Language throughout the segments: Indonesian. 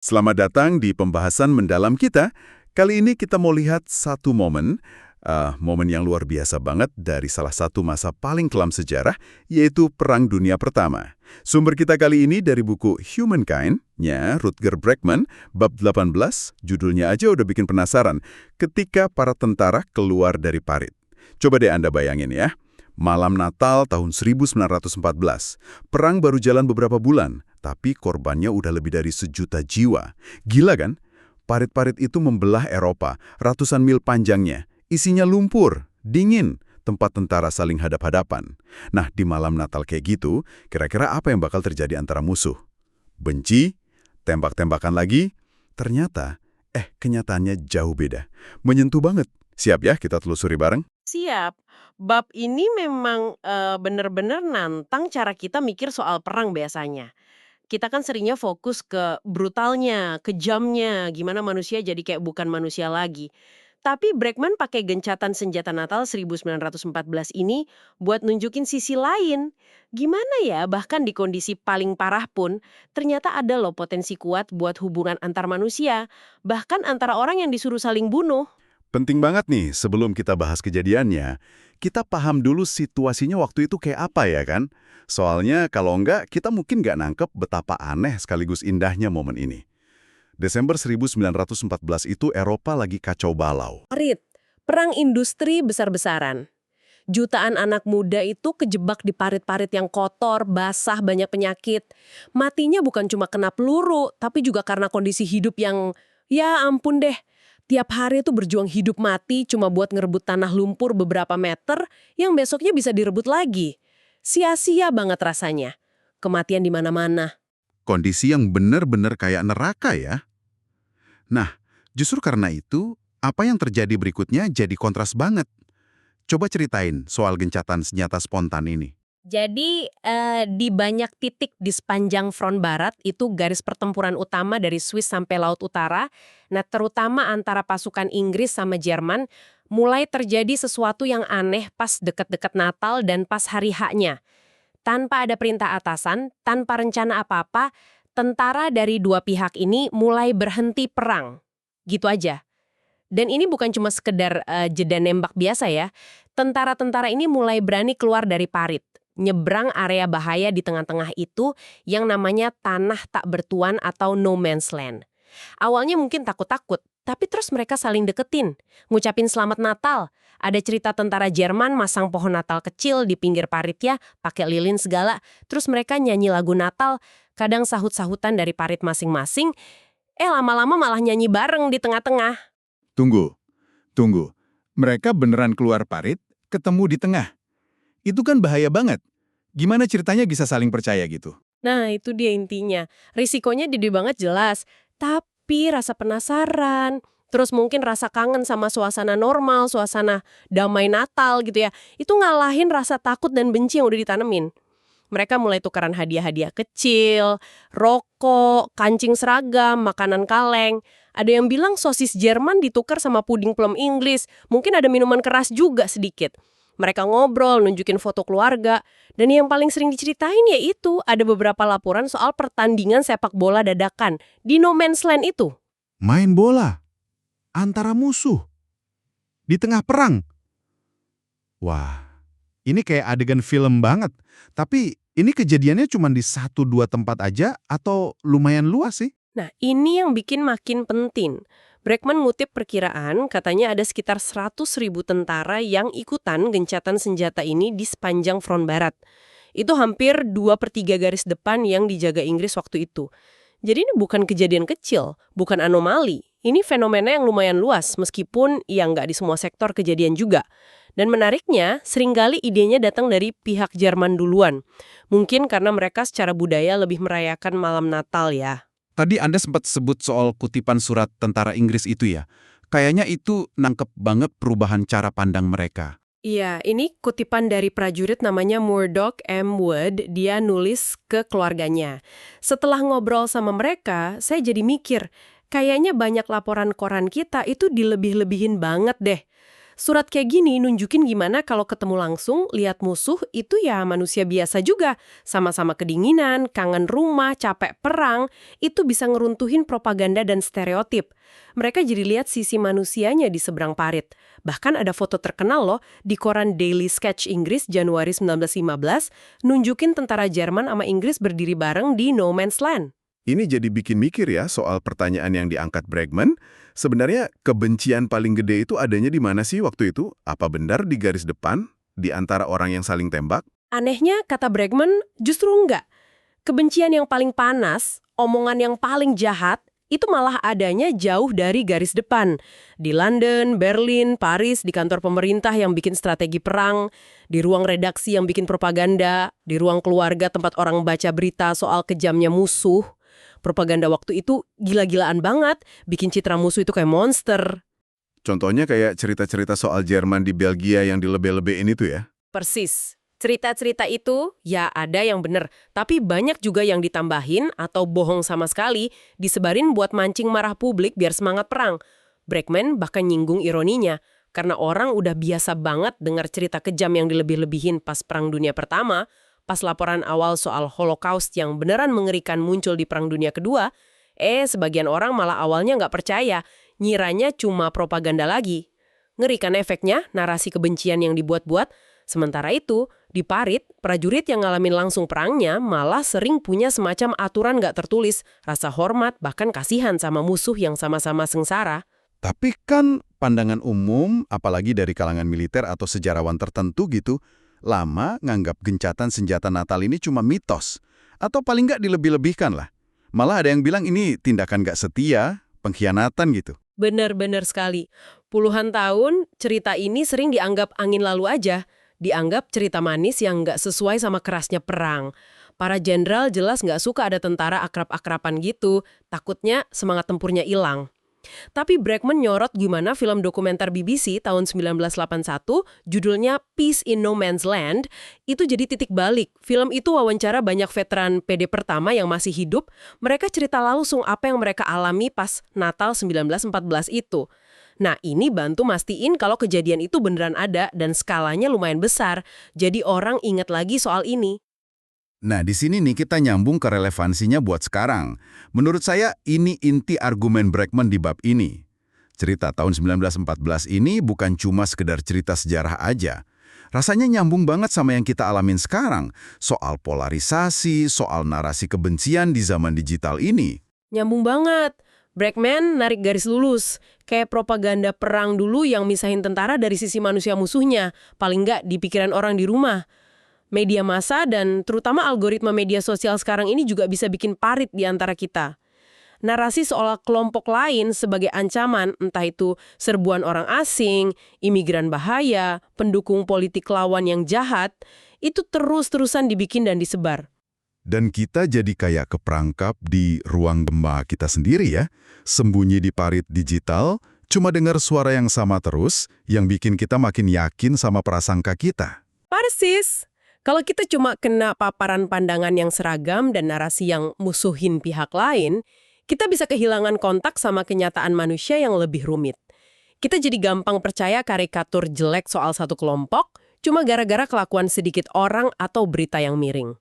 Selamat datang di pembahasan mendalam kita. Kali ini kita mau lihat satu momen yang luar biasa banget dari salah satu masa paling kelam sejarah, yaitu Perang Dunia Pertama. Sumber kita kali ini dari buku Humankind-nya Rutger Bregman, bab 18, judulnya aja udah bikin penasaran, ketika para tentara keluar dari parit. Coba deh Anda bayangin ya. Malam Natal tahun 1914, perang baru jalan beberapa bulan, tapi korbannya udah lebih dari 1 juta jiwa. Gila kan? Parit-parit itu membelah Eropa, ratusan mil panjangnya. Isinya lumpur, dingin, tempat tentara saling hadap-hadapan. Nah, di malam Natal kayak gitu, kira-kira apa yang bakal terjadi antara musuh? Benci? Tembak-tembakan lagi? Ternyata, kenyataannya jauh beda. Menyentuh banget. Siap ya kita telusuri bareng? Siap. Bab ini memang benar-benar nantang cara kita mikir soal perang biasanya. Kita kan seringnya fokus ke brutalnya, kejamnya, gimana manusia jadi kayak bukan manusia lagi. Tapi Bregman pakai gencatan senjata Natal 1914 ini buat nunjukin sisi lain. Gimana ya, bahkan di kondisi paling parah pun, ternyata ada loh potensi kuat buat hubungan antar manusia, bahkan antara orang yang disuruh saling bunuh. Penting banget nih, sebelum kita bahas kejadiannya, kita paham dulu situasinya waktu itu kayak apa ya kan? Soalnya kalau enggak, kita mungkin nggak nangkep betapa aneh sekaligus indahnya momen ini. Desember 1914 itu Eropa lagi kacau balau. Rit, perang industri besar-besaran. Jutaan anak muda itu kejebak di parit-parit yang kotor, basah, banyak penyakit. Matinya bukan cuma kena peluru, tapi juga karena kondisi hidup yang, ya ampun deh. Tiap hari itu berjuang hidup mati cuma buat ngerebut tanah lumpur beberapa meter yang besoknya bisa direbut lagi. Sia-sia banget rasanya. Kematian di mana-mana. Kondisi yang benar-benar kayak neraka ya. Nah, justru karena itu, apa yang terjadi berikutnya jadi kontras banget. Coba ceritain soal gencatan senjata spontan ini. Jadi, di banyak titik di sepanjang front barat itu garis pertempuran utama dari Swiss sampai Laut Utara, nah terutama antara pasukan Inggris sama Jerman, mulai terjadi sesuatu yang aneh pas deket-deket Natal dan pas hari H-nya. Tanpa ada perintah atasan, tanpa rencana apa-apa, tentara dari dua pihak ini mulai berhenti perang. Gitu aja. Dan ini bukan cuma sekedar jeda nembak biasa ya. Tentara-tentara ini mulai berani keluar dari parit, nyebrang area bahaya di tengah-tengah itu yang namanya tanah tak bertuan atau no man's land. Awalnya mungkin takut-takut, tapi terus mereka saling deketin, ngucapin selamat Natal. Ada cerita tentara Jerman masang pohon Natal kecil di pinggir parit ya, pakai lilin segala. Terus mereka nyanyi lagu Natal, kadang sahut-sahutan dari parit masing-masing. Lama-lama malah nyanyi bareng di tengah-tengah. Tunggu, tunggu. Mereka beneran keluar parit, ketemu di tengah. Itu kan bahaya banget. Gimana ceritanya bisa saling percaya gitu? Nah, itu dia intinya. Risikonya gede banget jelas, tapi rasa penasaran, terus mungkin rasa kangen sama suasana normal, suasana damai Natal gitu ya, itu ngalahin rasa takut dan benci yang udah ditanemin. Mereka mulai tukaran hadiah-hadiah kecil, rokok, kancing seragam, makanan kaleng. Ada yang bilang sosis Jerman ditukar sama puding plum Inggris, mungkin ada minuman keras juga sedikit. Mereka ngobrol, nunjukin foto keluarga, dan yang paling sering diceritain yaitu ada beberapa laporan soal pertandingan sepak bola dadakan di No Man's Land itu. Main bola. Antara musuh. Di tengah perang. Wah, ini kayak adegan film banget. Tapi ini kejadiannya cuma di 1-2 tempat aja atau lumayan luas sih? Nah, ini yang bikin makin penting. Bregman ngutip perkiraan, katanya ada sekitar 100.000 tentara yang ikutan gencatan senjata ini di sepanjang front barat. Itu hampir 2/3 garis depan yang dijaga Inggris waktu itu. Jadi ini bukan kejadian kecil, bukan anomali. Ini fenomena yang lumayan luas, meskipun ya nggak di semua sektor kejadian juga. Dan menariknya, seringkali idenya datang dari pihak Jerman duluan. Mungkin karena mereka secara budaya lebih merayakan malam Natal ya. Tadi Anda sempat sebut soal kutipan surat tentara Inggris itu ya. Kayaknya itu nangkep banget perubahan cara pandang mereka. Iya, ini kutipan dari prajurit namanya Murdoch M. Wood, dia nulis ke keluarganya. Setelah ngobrol sama mereka, saya jadi mikir, kayaknya banyak laporan koran kita itu dilebih-lebihin banget deh. Surat kayak gini nunjukin gimana kalau ketemu langsung, lihat musuh itu ya manusia biasa juga. Sama-sama kedinginan, kangen rumah, capek perang, itu bisa ngeruntuhin propaganda dan stereotip. Mereka jadi lihat sisi manusianya di seberang parit. Bahkan ada foto terkenal loh di koran Daily Sketch Inggris Januari 1915, nunjukin tentara Jerman sama Inggris berdiri bareng di No Man's Land. Ini jadi bikin mikir ya soal pertanyaan yang diangkat Bregman. Sebenarnya kebencian paling gede itu adanya di mana sih waktu itu? Apa benar di garis depan, di antara orang yang saling tembak? Anehnya, kata Bregman, justru enggak. Kebencian yang paling panas, omongan yang paling jahat, itu malah adanya jauh dari garis depan. Di London, Berlin, Paris, di kantor pemerintah yang bikin strategi perang, di ruang redaksi yang bikin propaganda, di ruang keluarga tempat orang baca berita soal kejamnya musuh. Propaganda waktu itu gila-gilaan banget, bikin citra musuh itu kayak monster. Contohnya kayak cerita-cerita soal Jerman di Belgia yang dilebe-lebein itu ya? Persis. Cerita-cerita itu, ya ada yang bener, tapi banyak juga yang ditambahin atau bohong sama sekali, disebarin buat mancing marah publik biar semangat perang. Bregman bahkan nyinggung ironinya, karena orang udah biasa banget dengar cerita kejam yang dilebih-lebihin pas Perang Dunia Pertama, pas laporan awal soal Holocaust yang beneran mengerikan muncul di Perang Dunia Kedua, sebagian orang malah awalnya nggak percaya, ngiranya cuma propaganda lagi. Ngerikan efeknya, narasi kebencian yang dibuat-buat. Sementara itu, di Parit, prajurit yang ngalamin langsung perangnya malah sering punya semacam aturan nggak tertulis, rasa hormat, bahkan kasihan sama musuh yang sama-sama sengsara. Tapi kan pandangan umum, apalagi dari kalangan militer atau sejarawan tertentu gitu, lama nganggap gencatan senjata Natal ini cuma mitos. Atau paling nggak dilebih-lebihkan lah. Malah ada yang bilang ini tindakan nggak setia, pengkhianatan gitu. Bener-bener sekali. Puluhan tahun, cerita ini sering dianggap angin lalu aja. Dianggap cerita manis yang nggak sesuai sama kerasnya perang. Para jenderal jelas nggak suka ada tentara akrab-akraban gitu. Takutnya semangat tempurnya hilang. Tapi Bregman nyorot gimana film dokumenter BBC tahun 1981, judulnya Peace in No Man's Land, itu jadi titik balik. Film itu wawancara banyak veteran PD pertama yang masih hidup, mereka cerita langsung apa yang mereka alami pas Natal 1914 itu. Nah, ini bantu mastiin kalau kejadian itu beneran ada dan skalanya lumayan besar, jadi orang ingat lagi soal ini. Nah, di sini nih kita nyambung ke relevansinya buat sekarang. Menurut saya, ini inti argumen Bregman di bab ini. Cerita tahun 1914 ini bukan cuma sekedar cerita sejarah aja. Rasanya nyambung banget sama yang kita alamin sekarang, soal polarisasi, soal narasi kebencian di zaman digital ini. Nyambung banget. Bregman narik garis lurus, kayak propaganda perang dulu yang misahin tentara dari sisi manusia musuhnya, paling nggak di pikiran orang di rumah. Media massa dan terutama algoritma media sosial sekarang ini juga bisa bikin parit di antara kita. Narasi soal kelompok lain sebagai ancaman, entah itu serbuan orang asing, imigran bahaya, pendukung politik lawan yang jahat, itu terus-terusan dibikin dan disebar. Dan kita jadi kayak keperangkap di ruang gemba kita sendiri ya, sembunyi di parit digital, cuma dengar suara yang sama terus, yang bikin kita makin yakin sama prasangka kita. Persis. Kalau kita cuma kena paparan pandangan yang seragam dan narasi yang musuhin pihak lain, kita bisa kehilangan kontak sama kenyataan manusia yang lebih rumit. Kita jadi gampang percaya karikatur jelek soal satu kelompok, cuma gara-gara kelakuan sedikit orang atau berita yang miring.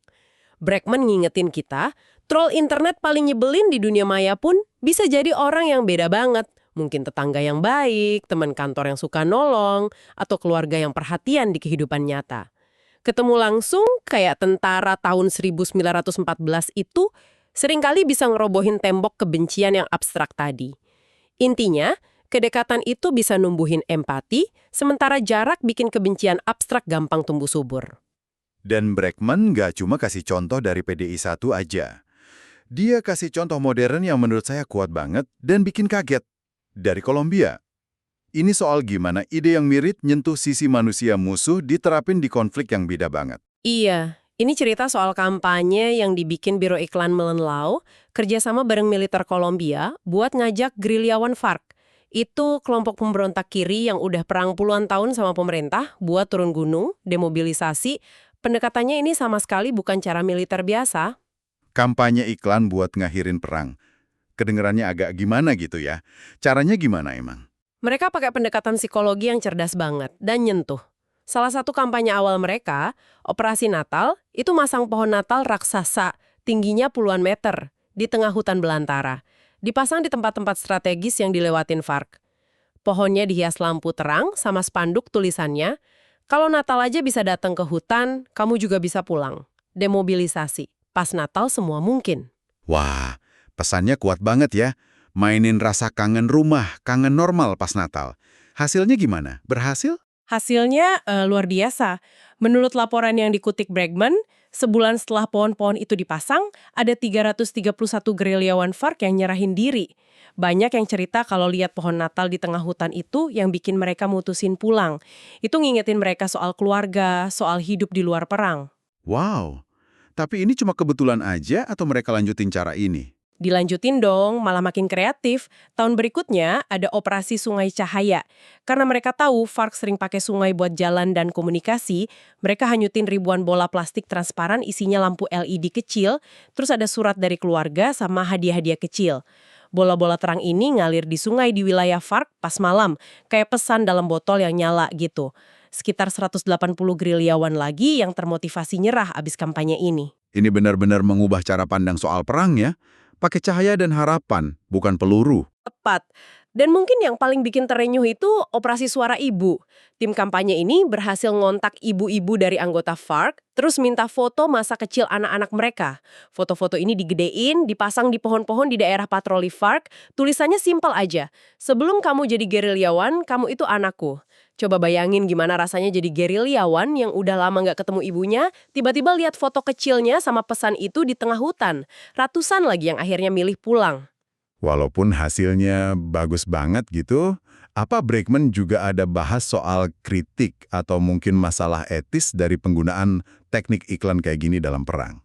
Bregman ngingetin kita, troll internet paling nyebelin di dunia maya pun bisa jadi orang yang beda banget. Mungkin tetangga yang baik, teman kantor yang suka nolong, atau keluarga yang perhatian di kehidupan nyata. Ketemu langsung kayak tentara tahun 1914 itu seringkali bisa ngerobohin tembok kebencian yang abstrak tadi. Intinya, kedekatan itu bisa numbuhin empati, sementara jarak bikin kebencian abstrak gampang tumbuh subur. Dan Bregman nggak cuma kasih contoh dari PDI 1 aja. Dia kasih contoh modern yang menurut saya kuat banget dan bikin kaget. Dari Kolombia. Ini soal gimana ide yang mirip nyentuh sisi manusia musuh diterapin di konflik yang beda banget. Iya, ini cerita soal kampanye yang dibikin Biro Iklan Melenlau, kerjasama bareng militer Kolombia buat ngajak gerilyawan FARC. Itu kelompok pemberontak kiri yang udah perang puluhan tahun sama pemerintah buat turun gunung, demobilisasi. Pendekatannya ini sama sekali bukan cara militer biasa. Kampanye iklan buat ngakhirin perang. Kedengerannya agak gimana gitu ya. Caranya gimana emang? Mereka pakai pendekatan psikologi yang cerdas banget dan nyentuh. Salah satu kampanye awal mereka, Operasi Natal, itu masang pohon Natal raksasa, tingginya puluhan meter, di tengah hutan belantara. Dipasang di tempat-tempat strategis yang dilewatin FARC. Pohonnya dihias lampu terang sama spanduk tulisannya, kalau Natal aja bisa datang ke hutan, kamu juga bisa pulang. Demobilisasi. Pas Natal semua mungkin. Wah, pesannya kuat banget ya. Mainin rasa kangen rumah, kangen normal pas Natal. Hasilnya gimana? Berhasil? Hasilnya luar biasa. Menurut laporan yang dikutip Bregman, sebulan setelah pohon-pohon itu dipasang, ada 331 gerilyawan FARC yang nyerahin diri. Banyak yang cerita kalau lihat pohon Natal di tengah hutan itu yang bikin mereka mutusin pulang. Itu ngingetin mereka soal keluarga, soal hidup di luar perang. Wow, tapi ini cuma kebetulan aja atau mereka lanjutin cara ini? Dilanjutin dong, malah makin kreatif. Tahun berikutnya ada Operasi Sungai Cahaya. Karena mereka tahu FARC sering pakai sungai buat jalan dan komunikasi, mereka hanyutin ribuan bola plastik transparan isinya lampu LED kecil, terus ada surat dari keluarga sama hadiah-hadiah kecil. Bola-bola terang ini ngalir di sungai di wilayah FARC pas malam, kayak pesan dalam botol yang nyala gitu. Sekitar 180 gerilyawan lagi yang termotivasi nyerah abis kampanye ini. Ini benar-benar mengubah cara pandang soal perang ya? Pakai cahaya dan harapan, bukan peluru. Tepat. Dan mungkin yang paling bikin terenyuh itu Operasi Suara Ibu. Tim kampanye ini berhasil ngontak ibu-ibu dari anggota FARC, terus minta foto masa kecil anak-anak mereka. Foto-foto ini digedein, dipasang di pohon-pohon di daerah patroli FARC, tulisannya simpel aja. Sebelum kamu jadi gerilyawan, kamu itu anakku. Coba bayangin gimana rasanya jadi gerilyawan yang udah lama nggak ketemu ibunya, tiba-tiba lihat foto kecilnya sama pesan itu di tengah hutan. Ratusan lagi yang akhirnya milih pulang. Walaupun hasilnya bagus banget gitu, apa Bregman juga ada bahas soal kritik atau mungkin masalah etis dari penggunaan teknik iklan kayak gini dalam perang?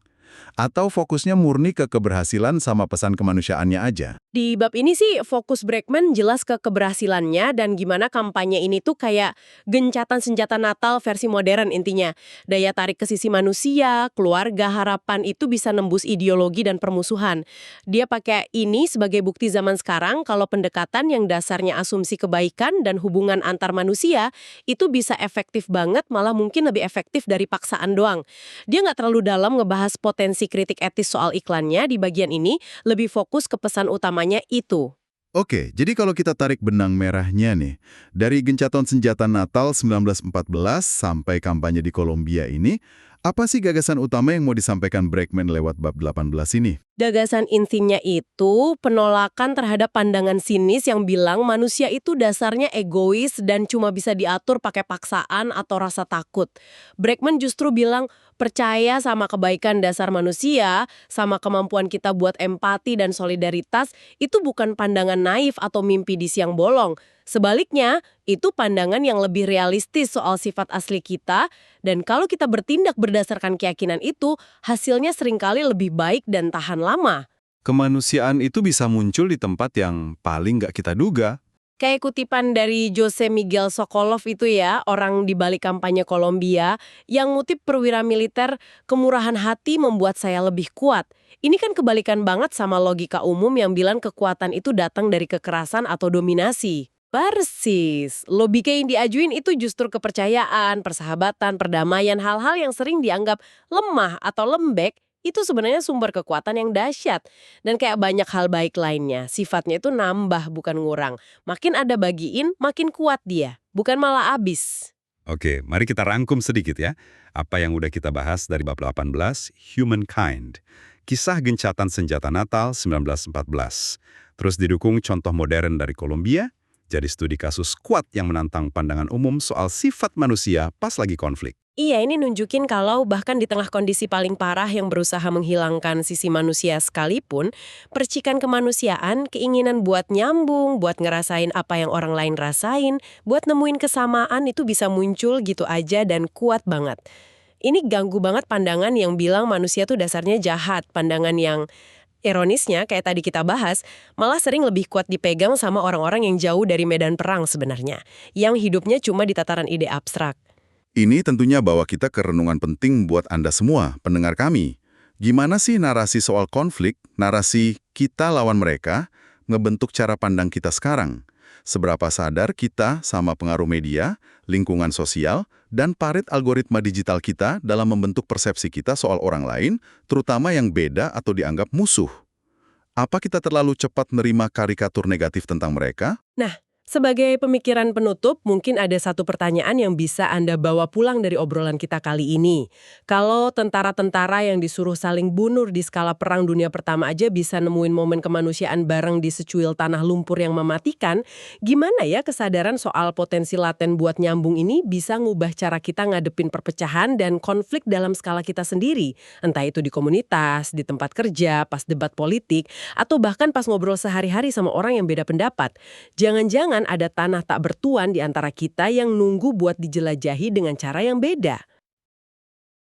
Atau fokusnya murni ke keberhasilan sama pesan kemanusiaannya aja? Di bab ini sih fokus Bregman jelas ke keberhasilannya dan gimana kampanye ini tuh kayak gencatan senjata Natal versi modern intinya. Daya tarik ke sisi manusia, keluarga, harapan itu bisa nembus ideologi dan permusuhan. Dia pakai ini sebagai bukti zaman sekarang kalau pendekatan yang dasarnya asumsi kebaikan dan hubungan antar manusia itu bisa efektif banget, malah mungkin lebih efektif dari paksaan doang. Dia nggak terlalu dalam ngebahas potensi kritik etis soal iklannya di bagian ini, lebih fokus ke pesan utamanya itu. Oke, jadi kalau kita tarik benang merahnya nih, dari gencatan senjata Natal 1914 sampai kampanye di Kolombia ini, apa sih gagasan utama yang mau disampaikan Bregman lewat bab 18 ini? Gagasan intinya itu penolakan terhadap pandangan sinis yang bilang manusia itu dasarnya egois dan cuma bisa diatur pakai paksaan atau rasa takut. Bregman justru bilang percaya sama kebaikan dasar manusia, sama kemampuan kita buat empati dan solidaritas, itu bukan pandangan naif atau mimpi di siang bolong. Sebaliknya, itu pandangan yang lebih realistis soal sifat asli kita, dan kalau kita bertindak berdasarkan keyakinan itu, hasilnya seringkali lebih baik dan tahan lama. Kemanusiaan itu bisa muncul di tempat yang paling nggak kita duga. Kayak kutipan dari Jose Miguel Sokolov itu ya, orang di balik kampanye Kolombia, yang ngutip perwira militer, kemurahan hati membuat saya lebih kuat. Ini kan kebalikan banget sama logika umum yang bilang kekuatan itu datang dari kekerasan atau dominasi. Persis, logika yang diajuin itu justru kepercayaan, persahabatan, perdamaian, hal-hal yang sering dianggap lemah atau lembek, itu sebenarnya sumber kekuatan yang dahsyat. Dan kayak banyak hal baik lainnya, sifatnya itu nambah bukan ngurang. Makin ada bagiin, makin kuat dia, bukan malah abis. Oke, mari kita rangkum sedikit ya. Apa yang udah kita bahas dari bab 18, Humankind. Kisah gencatan senjata Natal 1914. Terus didukung contoh modern dari Kolombia, jadi studi kasus kuat yang menantang pandangan umum soal sifat manusia pas lagi konflik. Iya, ini nunjukin kalau bahkan di tengah kondisi paling parah yang berusaha menghilangkan sisi manusia sekalipun, percikan kemanusiaan, keinginan buat nyambung, buat ngerasain apa yang orang lain rasain, buat nemuin kesamaan itu bisa muncul gitu aja dan kuat banget. Ini ganggu banget pandangan yang bilang manusia tuh dasarnya jahat, pandangan yang ironisnya, kayak tadi kita bahas, malah sering lebih kuat dipegang sama orang-orang yang jauh dari medan perang sebenarnya, yang hidupnya cuma di tataran ide abstrak. Ini tentunya bawa kita ke renungan penting buat Anda semua, pendengar kami. Gimana sih narasi soal konflik, narasi kita lawan mereka, ngebentuk cara pandang kita sekarang? Seberapa sadar kita sama pengaruh media, lingkungan sosial, dan parit algoritma digital kita dalam membentuk persepsi kita soal orang lain, terutama yang beda atau dianggap musuh. Apa kita terlalu cepat menerima karikatur negatif tentang mereka? Sebagai pemikiran penutup, mungkin ada satu pertanyaan yang bisa Anda bawa pulang dari obrolan kita kali ini. Kalau tentara-tentara yang disuruh saling bunuh di skala Perang Dunia Pertama aja bisa nemuin momen kemanusiaan bareng di secuil tanah lumpur yang mematikan, gimana ya kesadaran soal potensi laten buat nyambung ini bisa ngubah cara kita ngadepin perpecahan dan konflik dalam skala kita sendiri? Entah itu di komunitas, di tempat kerja, pas debat politik, atau bahkan pas ngobrol sehari-hari sama orang yang beda pendapat. Jangan-jangan ada tanah tak bertuan di antara kita yang nunggu buat dijelajahi dengan cara yang beda.